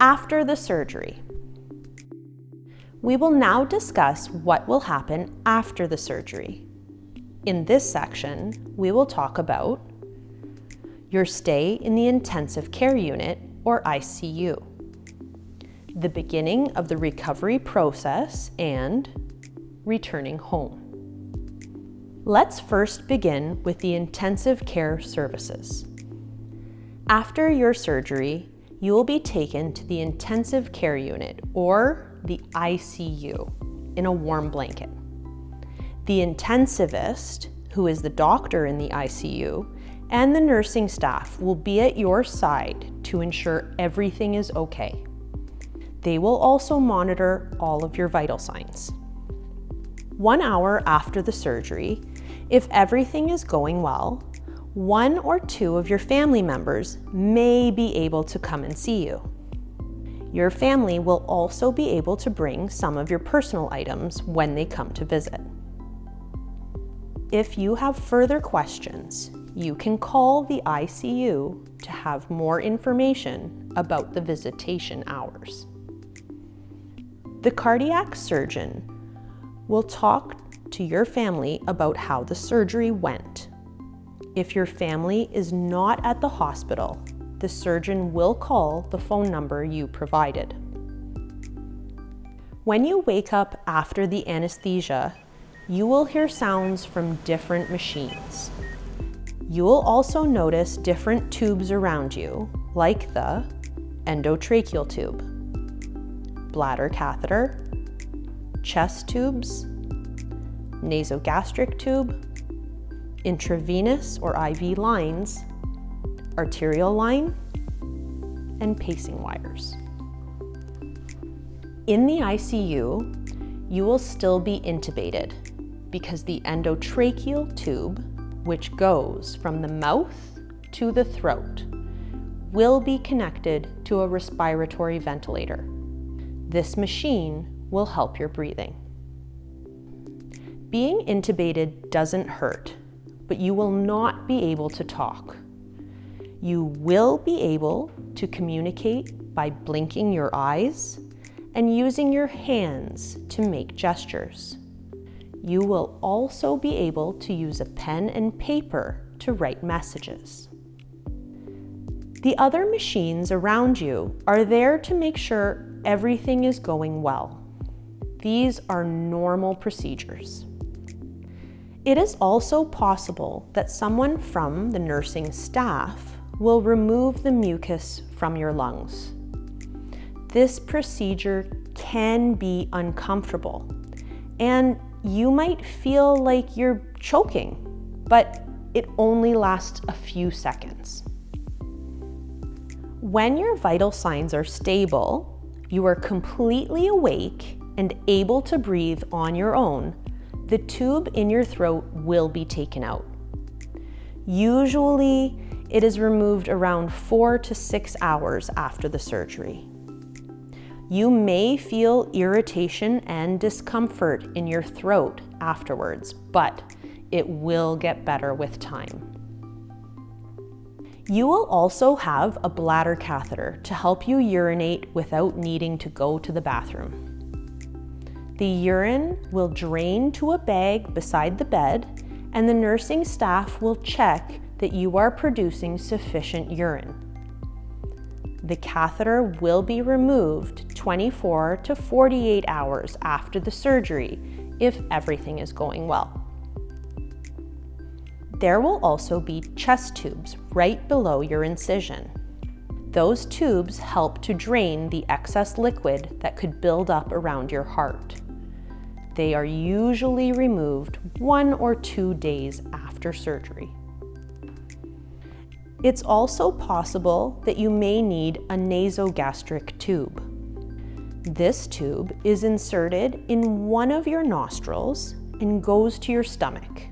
After the surgery. We will now discuss what will happen after the surgery. In this section, we will talk about your stay in the intensive care unit or ICU, the beginning of the recovery process, and returning home. Let's first begin with the intensive care services. After your surgery, you will be taken to the intensive care unit or the ICU in a warm blanket. The intensivist, who is the doctor in the ICU, and the nursing staff will be at your side to ensure everything is okay. They will also monitor all of your vital signs. 1 hour after the surgery, if everything is going well, 1 or 2 of your family members may be able to come and see you. Your family will also be able to bring some of your personal items when they come to visit. If you have further questions, you can call the ICU to have more information about the visitation hours. The cardiac surgeon will talk to your family about how the surgery went. If your family is not at the hospital, the surgeon will call the phone number you provided. When you wake up after the anesthesia, you will hear sounds from different machines. You will also notice different tubes around you, like the endotracheal tube, bladder catheter, chest tubes, nasogastric tube, intravenous or IV lines, arterial line, and pacing wires. In the ICU, you will still be intubated because the endotracheal tube, which goes from the mouth to the throat, will be connected to a respiratory ventilator. This machine will help your breathing. Being intubated doesn't hurt, but you will not be able to talk. You will be able to communicate by blinking your eyes and using your hands to make gestures. You will also be able to use a pen and paper to write messages. The other machines around you are there to make sure everything is going well. These are normal procedures. It is also possible that someone from the nursing staff will remove the mucus from your lungs. This procedure can be uncomfortable, and you might feel like you're choking, but it only lasts a few seconds. When your vital signs are stable, you are completely awake and able to breathe on your own, the tube in your throat will be taken out. Usually, it is removed around 4 to 6 hours after the surgery. You may feel irritation and discomfort in your throat afterwards, but it will get better with time. You will also have a bladder catheter to help you urinate without needing to go to the bathroom. The urine will drain to a bag beside the bed, and the nursing staff will check that you are producing sufficient urine. The catheter will be removed 24 to 48 hours after the surgery if everything is going well. There will also be chest tubes right below your incision. Those tubes help to drain the excess liquid that could build up around your heart. They are usually removed 1 or 2 days after surgery. It's also possible that you may need a nasogastric tube. This tube is inserted in one of your nostrils and goes to your stomach.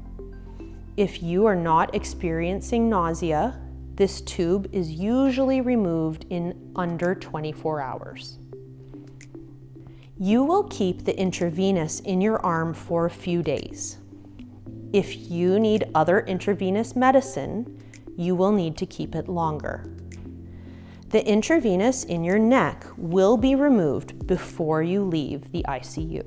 If you are not experiencing nausea, this tube is usually removed in under 24 hours. You will keep the intravenous in your arm for a few days. If you need other intravenous medicine, you will need to keep it longer. The intravenous in your neck will be removed before you leave the ICU.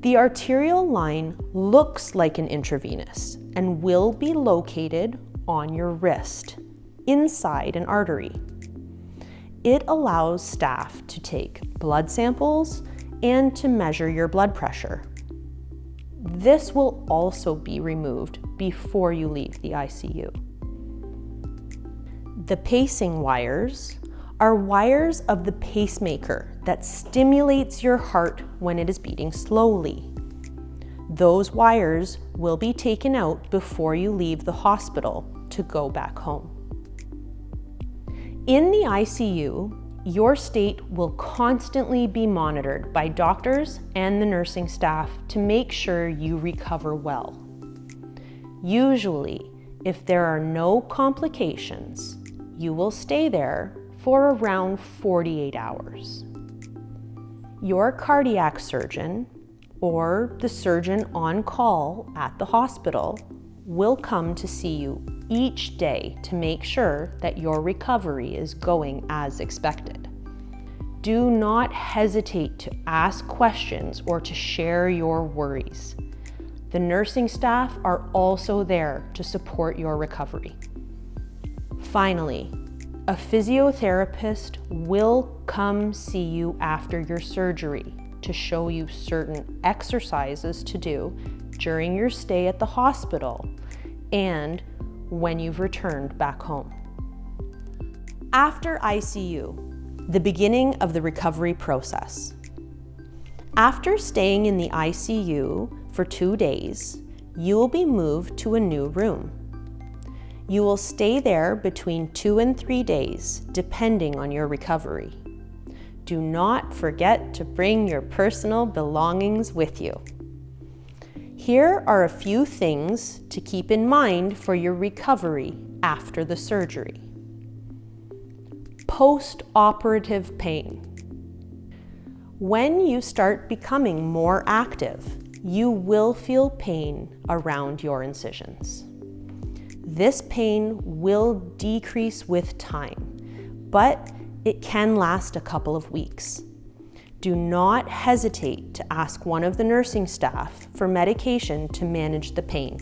The arterial line looks like an intravenous and will be located on your wrist, inside an artery. It allows staff to take blood samples and to measure your blood pressure. This will also be removed before you leave the ICU. The pacing wires are wires of the pacemaker that stimulates your heart when it is beating slowly. Those wires will be taken out before you leave the hospital to go back home. In the ICU, your state will constantly be monitored by doctors and the nursing staff to make sure you recover well. Usually, if there are no complications, you will stay there for around 48 hours. Your cardiac surgeon or the surgeon on call at the hospital will come to see you each day to make sure that your recovery is going as expected. Do not hesitate to ask questions or to share your worries. The nursing staff are also there to support your recovery. Finally, a physiotherapist will come see you after your surgery to show you certain exercises to do during your stay at the hospital and when you've returned back home. After ICU, the beginning of the recovery process. After staying in the ICU for 2 days, you will be moved to a new room. You will stay there between 2 and 3 days, depending on your recovery. Do not forget to bring your personal belongings with you. Here are a few things to keep in mind for your recovery after the surgery. Post-operative pain. When you start becoming more active, you will feel pain around your incisions. This pain will decrease with time, but it can last a couple of weeks. Do not hesitate to ask one of the nursing staff for medication to manage the pain.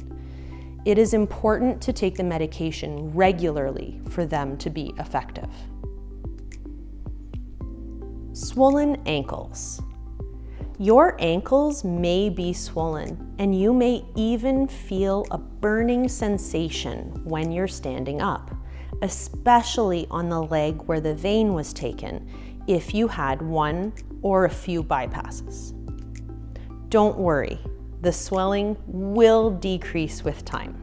It is important to take the medication regularly for them to be effective. Swollen ankles. Your ankles may be swollen, and you may even feel a burning sensation when you're standing up, especially on the leg where the vein was taken if you had one or a few bypasses. Don't worry, the swelling will decrease with time.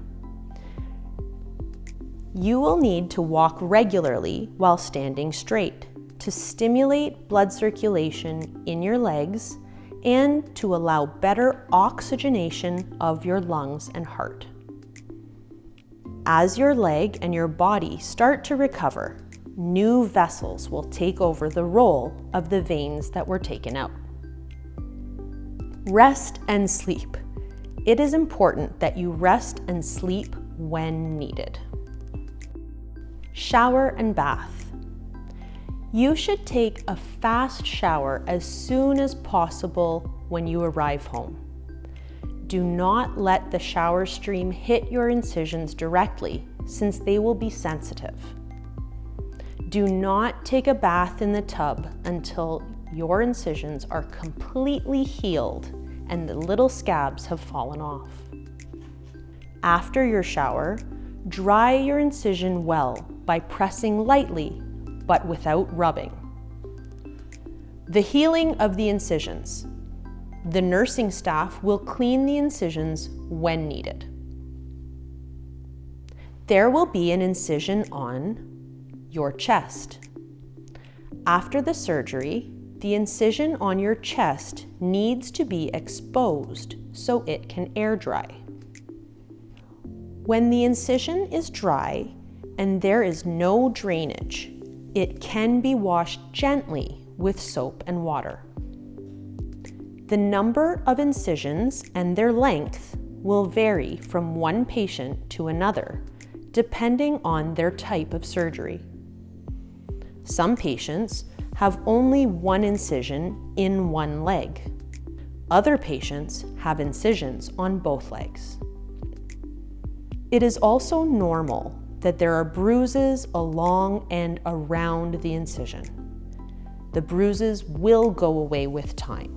You will need to walk regularly while standing straight to stimulate blood circulation in your legs and to allow better oxygenation of your lungs and heart. As your leg and your body start to recover, new vessels will take over the role of the veins that were taken out. Rest and sleep. It is important that you rest and sleep when needed. Shower and bath. You should take a fast shower as soon as possible when you arrive home. Do not let the shower stream hit your incisions directly, since they will be sensitive. Do not take a bath in the tub until your incisions are completely healed and the little scabs have fallen off. After your shower, dry your incision well by pressing lightly but without rubbing. The healing of the incisions. The nursing staff will clean the incisions when needed. There will be an incision on your chest. After the surgery, the incision on your chest needs to be exposed so it can air dry. When the incision is dry and there is no drainage, it can be washed gently with soap and water. The number of incisions and their length will vary from one patient to another, depending on their type of surgery. Some patients have only one incision in one leg. Other patients have incisions on both legs. It is also normal that there are bruises along and around the incision. The bruises will go away with time.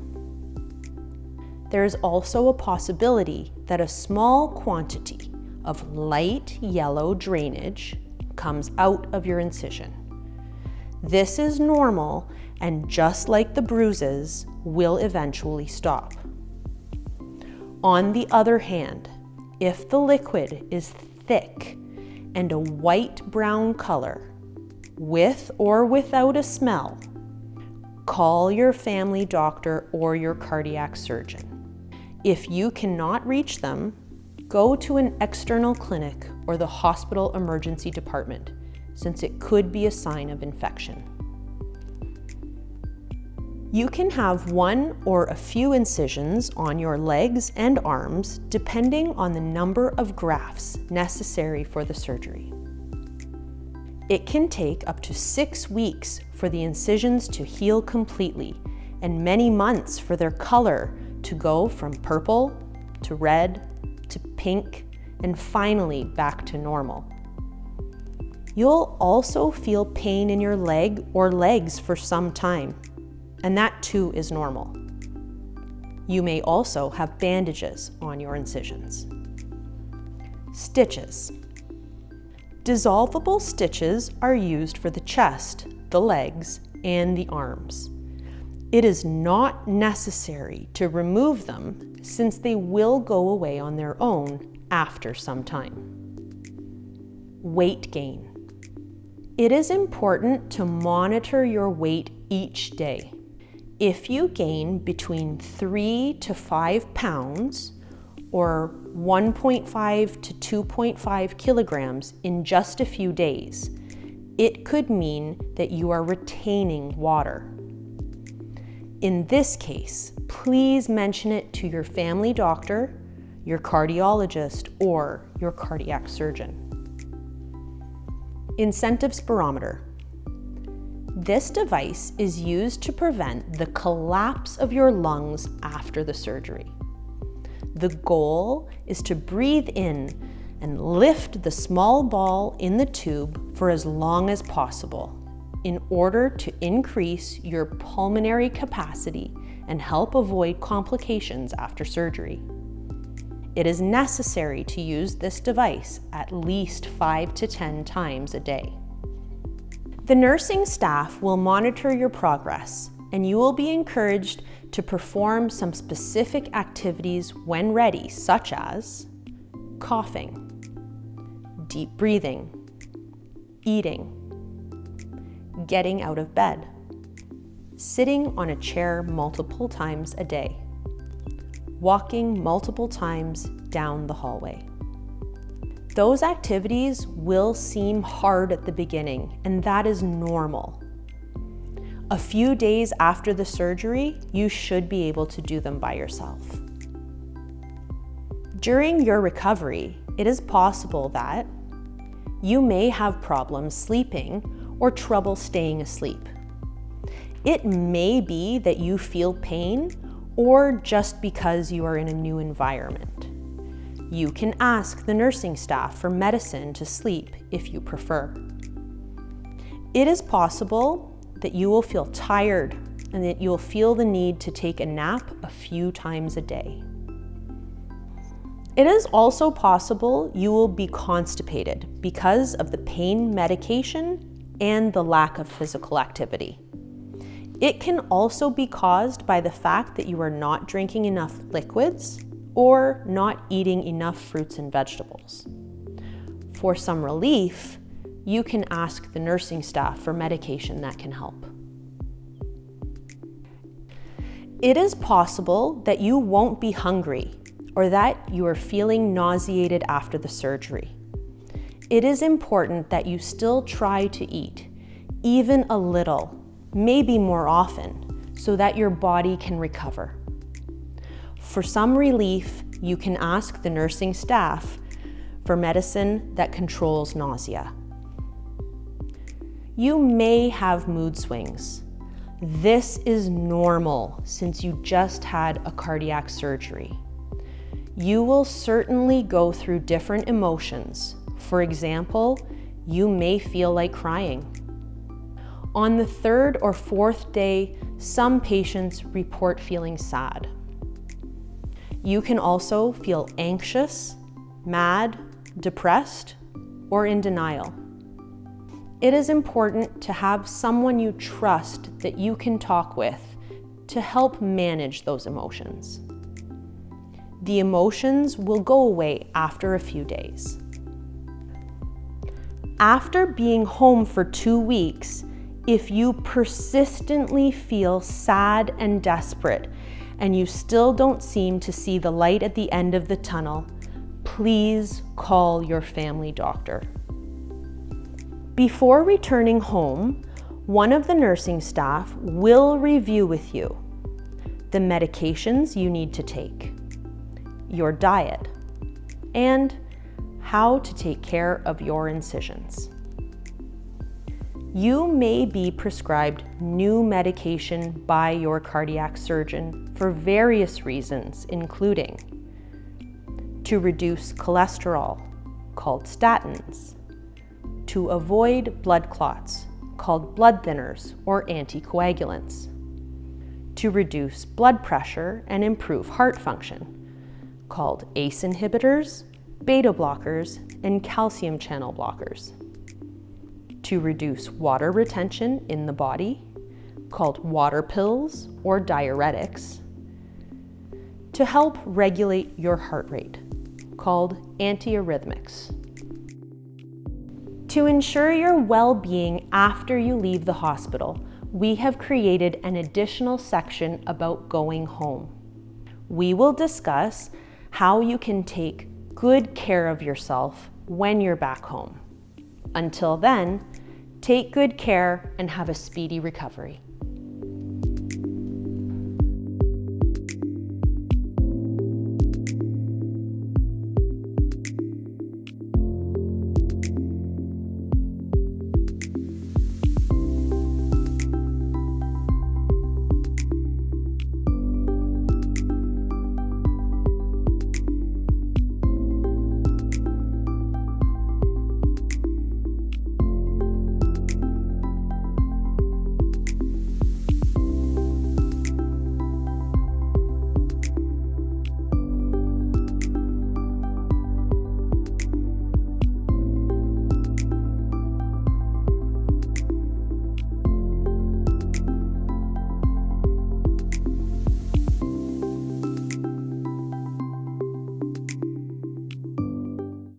There is also a possibility that a small quantity of light yellow drainage comes out of your incision. This is normal, and just like the bruises, will eventually stop. On the other hand, if the liquid is thick and a white-brown color, with or without a smell, call your family doctor or your cardiac surgeon. If you cannot reach them, go to an external clinic or the hospital emergency department, since it could be a sign of infection. You can have one or a few incisions on your legs and arms depending on the number of grafts necessary for the surgery. It can take up to 6 weeks for the incisions to heal completely and many months for their color to go from purple to red to pink and finally back to normal. You'll also feel pain in your leg or legs for some time, and that too is normal. You may also have bandages on your incisions. Stitches. Dissolvable stitches are used for the chest, the legs, and the arms. It is not necessary to remove them since they will go away on their own after some time. Weight gain. It is important to monitor your weight each day. If you gain between 3 to 5 pounds or 1.5 to 2.5 kilograms in just a few days, it could mean that you are retaining water. In this case, please mention it to your family doctor, your cardiologist, or your cardiac surgeon. Incentive spirometer. This device is used to prevent the collapse of your lungs after the surgery. The goal is to breathe in and lift the small ball in the tube for as long as possible in order to increase your pulmonary capacity and help avoid complications after surgery. It is necessary to use this device at least 5 to 10 times a day. The nursing staff will monitor your progress, and you will be encouraged to perform some specific activities when ready, such as coughing, deep breathing, eating, getting out of bed, sitting on a chair multiple times a day, walking multiple times down the hallway. Those activities will seem hard at the beginning, and that is normal. A few days after the surgery, you should be able to do them by yourself. During your recovery, it is possible that you may have problems sleeping or trouble staying asleep. It may be that you feel pain or just because you are in a new environment. You can ask the nursing staff for medicine to sleep if you prefer. It is possible that you will feel tired and that you'll feel the need to take a nap a few times a day. It is also possible you will be constipated because of the pain medication and the lack of physical activity. It can also be caused by the fact that you are not drinking enough liquids or not eating enough fruits and vegetables. For some relief, you can ask the nursing staff for medication that can help. It is possible that you won't be hungry or that you are feeling nauseated after the surgery. It is important that you still try to eat, even a little, maybe more often, so that your body can recover. For some relief, you can ask the nursing staff for medicine that controls nausea. You may have mood swings. This is normal since you just had a cardiac surgery. You will certainly go through different emotions. For example, you may feel like crying. On the third or fourth day, some patients report feeling sad. You can also feel anxious, mad, depressed, or in denial. It is important to have someone you trust that you can talk with to help manage those emotions. The emotions will go away after a few days. After being home for 2 weeks, if you persistently feel sad and desperate and you still don't seem to see the light at the end of the tunnel, please call your family doctor. Before returning home, one of the nursing staff will review with you the medications you need to take, your diet, and how to take care of your incisions. You may be prescribed new medication by your cardiac surgeon for various reasons, including to reduce cholesterol, called statins, to avoid blood clots, called blood thinners or anticoagulants, to reduce blood pressure and improve heart function, called ACE inhibitors, beta blockers, and calcium channel blockers, to reduce water retention in the body, called water pills or diuretics, to help regulate your heart rate, called antiarrhythmics. To ensure your well-being after you leave the hospital, we have created an additional section about going home. We will discuss how you can take good care of yourself when you're back home. Until then, take good care and have a speedy recovery.